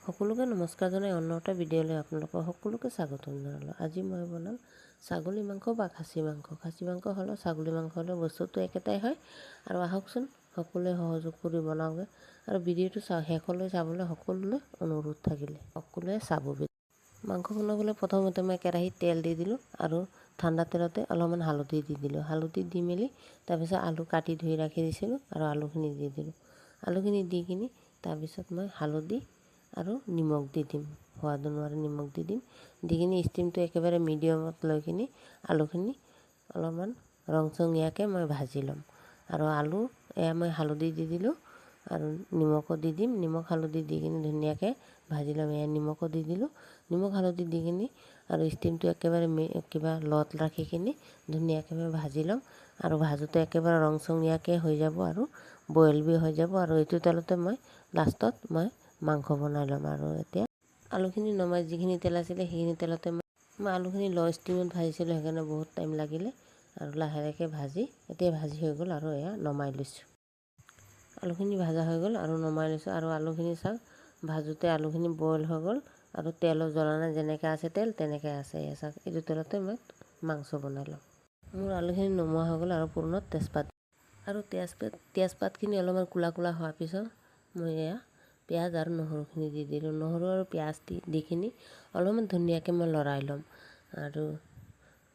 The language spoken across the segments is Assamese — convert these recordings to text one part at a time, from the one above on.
সকলোকে নমস্কাৰ জনাই অন্য এটা ভিডিঅ'লৈ আপোনালোকক সকলোকে স্বাগতম জনালোঁ। আজি মই বনাম ছাগলী মাংস বা খাচী মাংস। খাচী মাংস হ'লেও ছাগলী মাংস হ'লেও বস্তুটো একেটাই হয়। আৰু আহকচোন সকলোৱে সহযোগ কৰি বনাওঁগৈ। আৰু ভিডিঅ'টো শেষলৈ চাবলৈ সকলোলৈ অনুৰোধ থাকিলে সকলোৱে চাব। মাংস বনাবলৈ প্ৰথমতে মই কেৰাহীত তেল দি দিলোঁ আৰু ঠাণ্ডা তেলতে অলপমান হালধি দি দিলোঁ। হালধি দি মেলি তাৰপিছত আলু কাটি ধুই ৰাখি দিছিলোঁ আৰু আলুখিনি দি দিলোঁ। আলুখিনি দি কিনি তাৰপিছত মই হালধি আৰু নিমখ দি দিম, সোৱাদ অনুসাৰে নিমখ দি দিম। দি কিনি ষ্টিমটো একেবাৰে মিডিয়ামত লৈ কিনি আলুখিনি অলপমান ৰংচঙীয়াকৈ মই ভাজি ল'ম। আৰু আলু এয়া মই হালধি দি দিলোঁ আৰু নিমখো দি দিম। নিমখ হালধি দি কিনি ধুনীয়াকৈ ভাজি ল'ম। এয়া নিমখো দি দিলোঁ। নিমখ হালধি দি কিনি আৰু ষ্টিমটো একেবাৰে লত ৰাখি কিনি ধুনীয়াকৈ মই ভাজি ল'ম। আৰু ভাজোতে একেবাৰে ৰংচঙীয়াকৈ হৈ যাব আৰু বইল বি হৈ যাব। আৰু এইটো তেলতে মই লাষ্টত মই মাংস বনাই ল'ম। আৰু এতিয়া আলুখিনি নমাই যিখিনি তেল আছিলে সেইখিনি তেলতে মই আলুখিনি ল' ষ্টিমত ভাজিছিলোঁ, সেইকাৰণে বহুত টাইম লাগিলে। আৰু লাহেকৈ ভাজি এতিয়া ভাজি হৈ গ'ল আৰু এয়া নমাই লৈছোঁ। আলুখিনি ভাজা হৈ গ'ল আৰু নমাই লৈছোঁ। আৰু আলুখিনি চাওক ভাজোতে আলুখিনি বইল হৈ গ'ল আৰু তেলো জ্বলা নাই, যেনেকৈ আছে তেল তেনেকৈ আছে। এয়া চাওক এইটো তেলতে মই মাংস বনাই ল'ম। মোৰ আলুখিনি নমোৱা হৈ গ'ল আৰু পূৰ্ণত তেজপাতখিনি অলপমান ক'লা ক'লা হোৱাৰ পিছত মই এয়া পিঁয়াজ আৰু নহৰুখিনি দি দিলোঁ। নহৰু আৰু পিঁয়াজ দি কিনি অলপমান ধুনীয়াকৈ মই লৰাই ল'ম। আৰু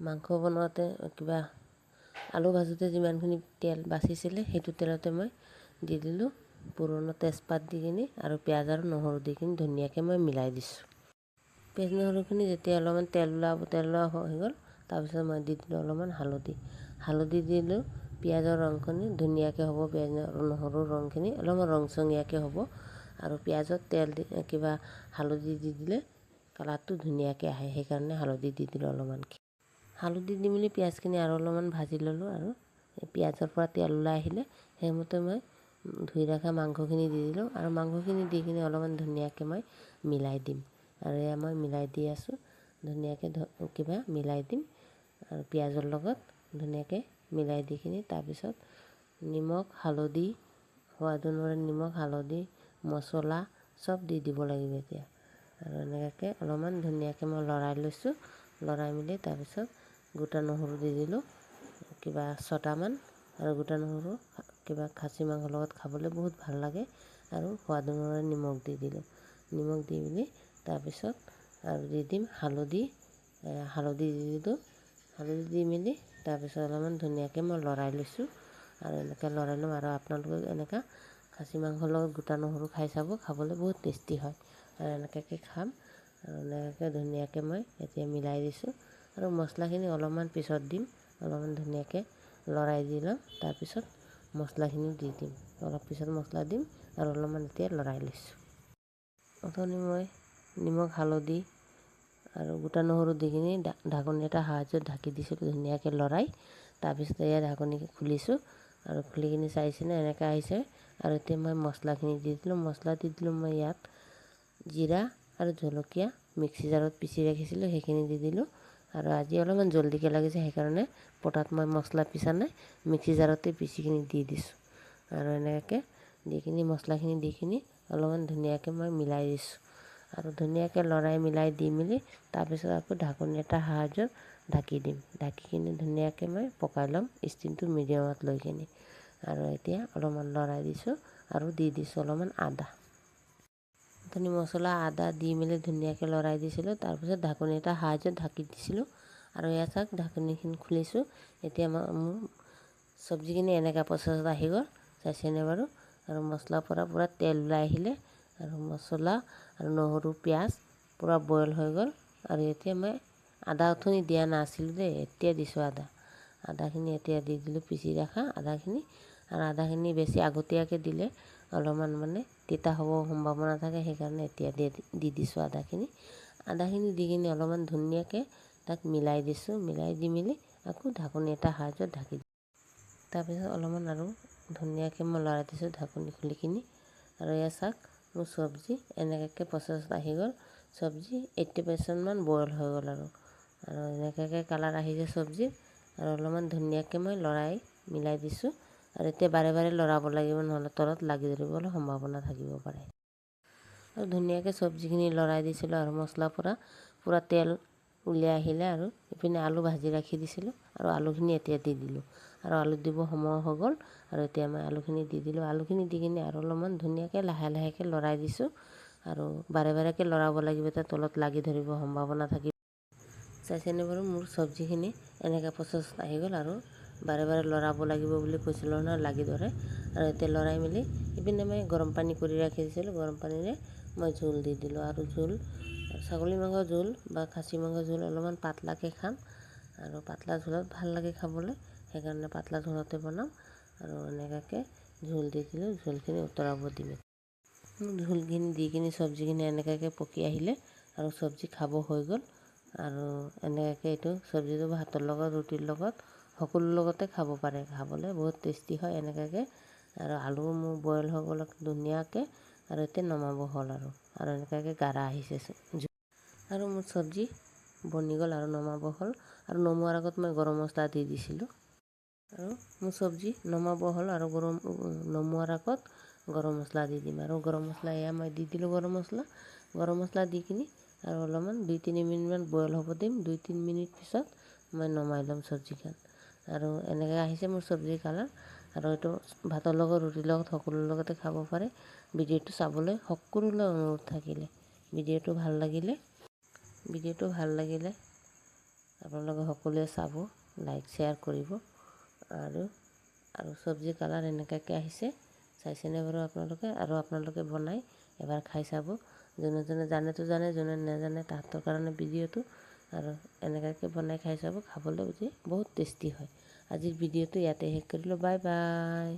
মাংস বনাওঁতে আলু ভাজোঁতে যিমানখিনি তেল বাচিছিলে সেইটো তেলতে মই দি দিলোঁ পুৰণা তেজপাত দি কিনি আৰু পিঁয়াজ আৰু নহৰু দি কিনি ধুনীয়াকৈ মই মিলাই দিছোঁ। পিঁয়াজ নহৰুখিনি যেতিয়া অলপমান তেল ওলোৱা হৈ গ'ল, তাৰপিছত মই দি দিলোঁ অলপমান হালধি দিলোঁ। পিঁয়াজৰ ৰংখিনি ধুনীয়াকৈ হ'ব, পিঁয়াজ নহৰুৰ ৰংখিনি অলপমান ৰংচঙীয়াকৈ হ'ব। আৰু পিঁয়াজত হালধি দি দিলে কালাৰটো ধুনীয়াকৈ আহে, সেইকাৰণে হালধি দি দিলোঁ অলপমানকৈ। হালধি দি মেলি পিঁয়াজখিনি আৰু অলপমান ভাজি ল'লোঁ। আৰু পিঁয়াজৰ পৰা তেল ওলাই আহিলে সেইমতে মই ধুই ৰখা মাংসখিনি দি দিলোঁ। আৰু মাংসখিনি দি কিনি অলপমান ধুনীয়াকৈ মই মিলাই দিম। আৰু এয়া মই মিলাই দি আছোঁ, ধুনীয়াকৈ মিলাই দিম। আৰু পিঁয়াজৰ লগত ধুনীয়াকৈ মিলাই দি কিনি তাৰপিছত নিমখ হালধি সোৱাদ অনুসাৰে নিমখ হালধি মছলা চব দি দিব লাগিব এতিয়া। আৰু এনেকুৱাকৈ অলপমান ধুনীয়াকৈ মই লৰাই লৈছোঁ। লৰাই মেলি তাৰপিছত গোটা নহৰু দি দিলোঁ 6টামান। আৰু গোটা নহৰু খাচী মাংসৰ লগত খাবলৈ বহুত ভাল লাগে। আৰু সোৱাদ অনুসাৰে নিমখ দি দিলোঁ। নিমখ দি মেলি তাৰপিছত আৰু দি দিম হালধি দি দিলোঁ। হালধি দি মেলি তাৰপিছত অলপমান ধুনীয়াকৈ মই লৰাই লৈছোঁ। আৰু এনেকৈ লৰাই ল'ম। আৰু আপোনালোকে এনেকুৱা খাচী মাংসৰ লগত গোটা নহৰু খাই চাব, খাবলৈ বহুত টেষ্টি হয়। আৰু এনেকুৱাকৈ খাম। আৰু এনেকুৱাকৈ ধুনীয়াকৈ মই এতিয়া মিলাই দিছোঁ। আৰু মছলাখিনি অলপমান পিছত দিম, অলপমান ধুনীয়াকৈ লৰাই দি ল'ম। তাৰপিছত মছলাখিনিও দি দিম, অলপ পিছত মছলা দিম। আৰু অলপমান এতিয়া লৰাই লৈছোঁ। অথনি মই নিমখ হালধি আৰু গোটা নহৰু দি কিনি ঢাকনি এটা সাহায্যত ঢাকি দিছিলোঁ ধুনীয়াকৈ লৰাই। তাৰপিছত এয়া ঢাকনি খুলিছোঁ আৰু খুলি কিনি চাইছেনে এনেকৈ আহিছে। আৰু এতিয়া মই মছলাখিনি দি দিলোঁ। মছলা দি দিলোঁ মই ইয়াত জিৰা আৰু জলকীয়া মিক্সি জাৰত পিচি ৰাখিছিলোঁ, সেইখিনি দি দিলোঁ। আৰু আজি অলপমান জলদিকৈ লাগিছে, সেইকাৰণে পটাত মই মছলা পিছা নাই, মিক্সি জাৰতে পিচি কিনি দি দিছোঁ। আৰু এনেকৈ দি কিনি মছলাখিনি দি কিনি অলপমান ধুনীয়াকৈ মই মিলাই দিছোঁ। আৰু ধুনীয়াকৈ লৰাই মিলাই দি মেলি তাৰপিছত আকৌ ঢাকনি এটা সাহায্যত ঢাকি দিম। ঢাকি কিনি ধুনীয়াকৈ মই পকাই ল'ম ষ্টিমটো মিডিয়ামত লৈ কিনি। আৰু এতিয়া অলপমান লৰাই দিছোঁ আৰু দি দিছোঁ অলপমান আদা। অথনি মছলা আদা দি মেলি ধুনীয়াকৈ লৰাই দিছিলোঁ। তাৰপিছত ঢাকনি এটা সাহায্যত ঢাকি দিছিলোঁ। আৰু এয়া চাওক ঢাকনিখিনি খুলিছোঁ। এতিয়া মোৰ চব্জিখিনি এনেকুৱা প্ৰচেছত আহি গ'ল, চাইছেনে বাৰু? আৰু মছলাৰ পৰা পূৰা তেল ওলাই আহিলে আৰু মছলা আৰু নহৰু পিঁয়াজ পূৰা বইল হৈ গ'ল। আৰু এতিয়া মই আদা অথনি দিয়া নাছিলোঁ দেই, এতিয়া দিছোঁ আদাখিনি এতিয়া দি দিলোঁ, পিচি ৰখা আদাখিনি। আৰু আদাখিনি বেছি আগতীয়াকৈ দিলে অলপমান তিতা হ'ব সম্ভাৱনা থাকে, সেইকাৰণে এতিয়া দি দিছোঁ আদাখিনি দি কিনি অলপমান ধুনীয়াকৈ তাক মিলাই দিছোঁ। মিলাই দি মেলি আকৌ ঢাকনি এটা সাহায্যত ঢাকি দিছোঁ। তাৰপিছত অলপমান আৰু ধুনীয়াকৈ মই লৰাই দিছোঁ ঢাকনি খুলি কিনি। আৰু এয়া চাওক মোৰ চব্জি এনেকুৱাকৈ প্ৰচেছত আহি গ'ল। চব্জি 80% বইল হৈ গ'ল। আৰু এনেকুৱাকৈ কালাৰ আহিছে চব্জিত। আৰু অলপমান ধুনীয়াকৈ মই লৰাই মিলাই দিছোঁ। আৰু এতিয়া বাৰে বাৰে লৰাব লাগিব, নহ'লে তলত লাগি ধৰিবলৈ সম্ভাৱনা থাকিব পাৰে। আৰু ধুনীয়াকৈ চব্জিখিনি লৰাই দিছিলোঁ আৰু মছলাৰ পৰা পূৰা তেল উলিয়াই আহিলে আৰু ইপিনে আলু ভাজি ৰাখি দিছিলোঁ আৰু আলুখিনি এতিয়া দি দিলোঁ আৰু আলু দিব সময় হৈ গ'ল আৰু এতিয়া মই আলুখিনি দি দিলোঁ। আলুখিনি দি কিনে আৰু অলপমান ধুনীয়াকৈ লাহেকৈ লৰাই দিছোঁ আৰু বাৰে বাৰেকৈ লৰাব লাগিব, এতিয়া তলত লাগি ধৰিব সম্ভাৱনা থাকিব। চাইছেনে বাৰু মোৰ চব্জিখিনি এনেকৈ প্ৰচেছ আহি গ'ল আৰু বাৰে বাৰে লৰাব লাগিব বুলি কৈছিলোঁ নহয়, লাগি ধৰে। আৰু এতিয়া লৰাই মেলি ইপিনে মই গৰম পানী কৰি ৰাখি দিছিলোঁ, গৰম পানীৰে মই জোল দি দিলোঁ আৰু জোল ছাগলী মাংসৰ জোল বা খাচী মাংসৰ জোল অলপমান পাতলাকৈ খাম আৰু পাতলা জোলত ভাল লাগে খাবলৈ, সেইকাৰণে পাতলা জোলতে বনাম আৰু এনেকুৱাকৈ জোল দি দিলোঁ। জোলখিনি উতলাব দিম। জোলখিনি দি কিনি চব্জিখিনি এনেকুৱাকৈ পকি আহিলে আৰু চব্জি খাব হৈ গ'ল আৰু এনেকুৱাকৈ এইটো চব্জিটো ভাতৰ লগত, ৰুটিৰ লগত সকলো লগতে খাব পাৰে, খাবলৈ বহুত টেষ্টি হয় এনেকুৱাকৈ। আৰু আলু মোৰ বইল হৈ গ'ল ধুনীয়াকৈ আৰু এতিয়া নমাব হ'ল আৰু এনেকুৱাকৈ গাঢ়া আহিছে আৰু মোৰ চব্জি বনি গ'ল আৰু নমাব হ'ল। আৰু নমোৱাৰ আগত মই গৰম মছলা দি দিছিলোঁ আৰু মোৰ চব্জি নমাব হ'ল আৰু নমোৱাৰ আগত গৰম মছলা দি দিম আৰু গৰম মছলা এয়া মই দি দিলোঁ। গৰম মছলা দি কিনি আৰু অলপমান 2-3 মিনিটমান বইল হ'ব দিম। 2-3 মিনিট পিছত মই নমাই ল'ম চব্জিখন আৰু এনেকৈ আহিছে মোৰ চব্জিৰ কালাৰ। আৰু এইটো ভাতৰ লগত, ৰুটিৰ লগত সকলোৰ লগতে খাব পাৰে। ভিডিঅ'টো চাবলৈ সকলোলৈ অনুৰোধ থাকিলে, ভিডিঅ'টো ভাল লাগিলে আপোনালোকে সকলোৱে চাব, লাইক শ্বেয়াৰ কৰিব আৰু চব্জিৰ কালাৰ এনেকুৱাকৈ আহিছে, চাইছেনে বাৰু আপোনালোকে? আৰু আপোনালোকে বনাই এবাৰ খাই চাব। যোনে জানেতো জানে, যোনে নাজানে তাহাঁতৰ কাৰণে ভিডিঅ'টো। আৰু এনেকুৱাকৈ বনাই খাই চাব, খাবলৈ বহুত টেষ্টি হয়। আজিৰ ভিডিঅ'টো ইয়াতে শেষ কৰিলোঁ। Bye bye.